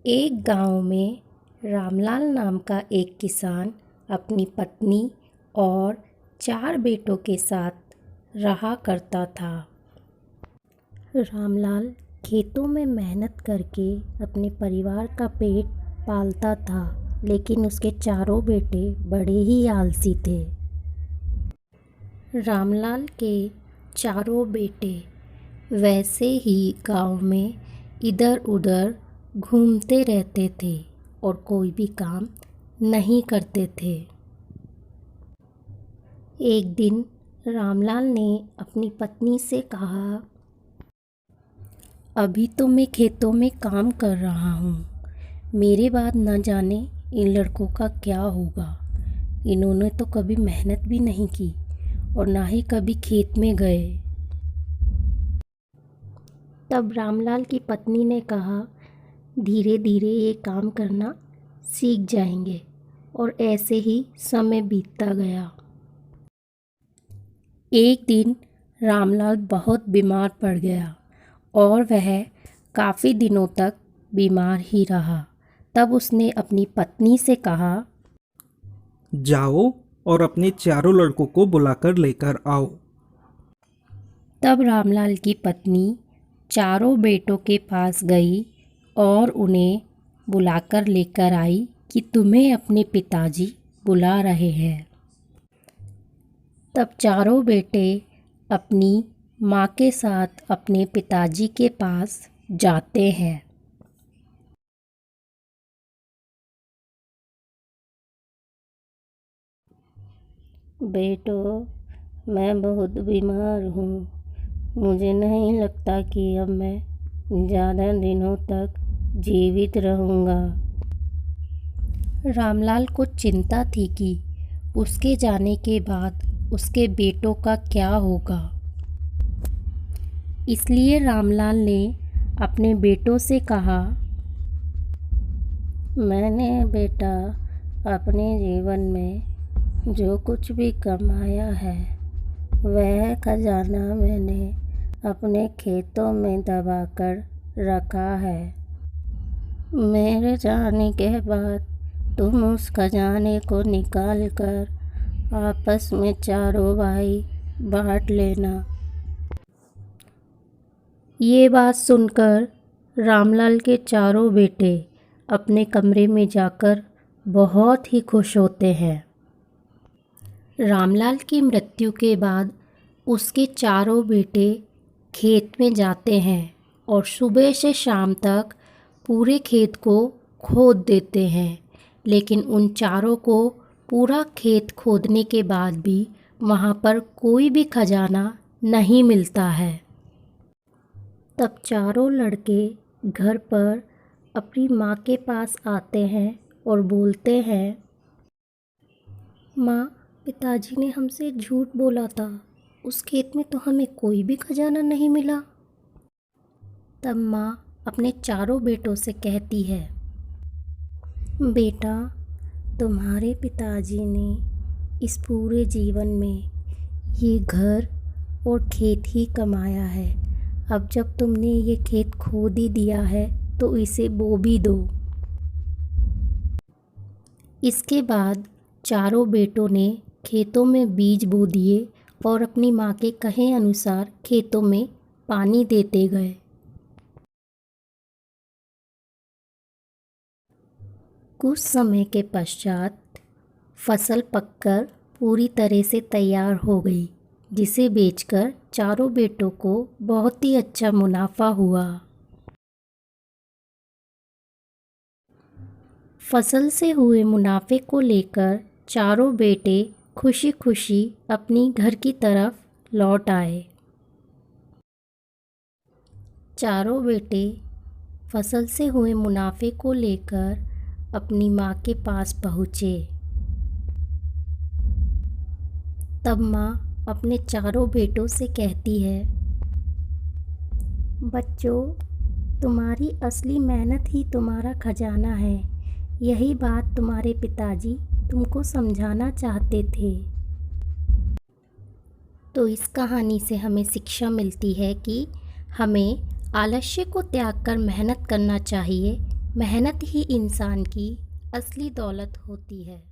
एक गांव में रामलाल नाम का एक किसान अपनी पत्नी और 4 बेटों के साथ रहा करता था। रामलाल खेतों में मेहनत करके अपने परिवार का पेट पालता था, लेकिन उसके चारों बेटे बड़े ही आलसी थे। रामलाल के चारों बेटे वैसे ही गांव में इधर उधर घूमते रहते थे और कोई भी काम नहीं करते थे। एक दिन रामलाल ने अपनी पत्नी से कहा, अभी तो मैं खेतों में काम कर रहा हूँ, मेरे बाद न जाने इन लड़कों का क्या होगा। इन्होंने तो कभी मेहनत भी नहीं की और ना ही कभी खेत में गए। तब रामलाल की पत्नी ने कहा, धीरे धीरे ये काम करना सीख जाएंगे। और ऐसे ही समय बीतता गया। एक दिन रामलाल बहुत बीमार पड़ गया और वह काफ़ी दिनों तक बीमार ही रहा। तब उसने अपनी पत्नी से कहा, जाओ और अपने चारों लड़कों को बुलाकर लेकर आओ। तब रामलाल की पत्नी चारों बेटों के पास गई और उन्हें बुलाकर लेकर आई कि तुम्हें अपने पिताजी बुला रहे हैं। तब चारों बेटे अपनी माँ के साथ अपने पिताजी के पास जाते हैं। बेटो, मैं बहुत बीमार हूँ। मुझे नहीं लगता कि अब मैं ज़्यादा दिनों तक जीवित रहूँगा। रामलाल को चिंता थी कि उसके जाने के बाद उसके बेटों का क्या होगा। इसलिए रामलाल ने अपने बेटों से कहा, मैंने बेटा अपने जीवन में जो कुछ भी कमाया है वह खजाना मैंने अपने खेतों में दबाकर रखा है। मेरे जाने के बाद तुम उस खजाने को निकाल कर आपस में चारों भाई बांट लेना। ये बात सुनकर रामलाल के चारों बेटे अपने कमरे में जाकर बहुत ही खुश होते हैं। रामलाल की मृत्यु के बाद उसके चारों बेटे खेत में जाते हैं और सुबह से शाम तक पूरे खेत को खोद देते हैं, लेकिन उन चारों को पूरा खेत खोदने के बाद भी वहाँ पर कोई भी खजाना नहीं मिलता है। तब चारों लड़के घर पर अपनी माँ के पास आते हैं और बोलते हैं, माँ, पिताजी ने हमसे झूठ बोला था, उस खेत में तो हमें कोई भी खजाना नहीं मिला। तब माँ अपने चारों बेटों से कहती है, बेटा, तुम्हारे पिताजी ने इस पूरे जीवन में ये घर और खेत ही कमाया है। अब जब तुमने ये खेत खोद ही दिया है तो इसे बो भी दो। इसके बाद चारों बेटों ने खेतों में बीज बो दिए और अपनी माँ के कहे अनुसार खेतों में पानी देते गए। कुछ समय के पश्चात फसल पककर पूरी तरह से तैयार हो गई, जिसे बेचकर चारों बेटों को बहुत ही अच्छा मुनाफा हुआ। फसल से हुए मुनाफे को लेकर चारों बेटे खुशी खुशी अपनी घर की तरफ लौट आए। चारों बेटे फसल से हुए मुनाफे को लेकर अपनी माँ के पास पहुँचे। तब माँ अपने चारों बेटों से कहती है, बच्चों, तुम्हारी असली मेहनत ही तुम्हारा खजाना है। यही बात तुम्हारे पिताजी तुमको समझाना चाहते थे। तो इस कहानी से हमें शिक्षा मिलती है कि हमें आलस्य को त्याग कर मेहनत करना चाहिए, मेहनत ही इंसान की असली दौलत होती है।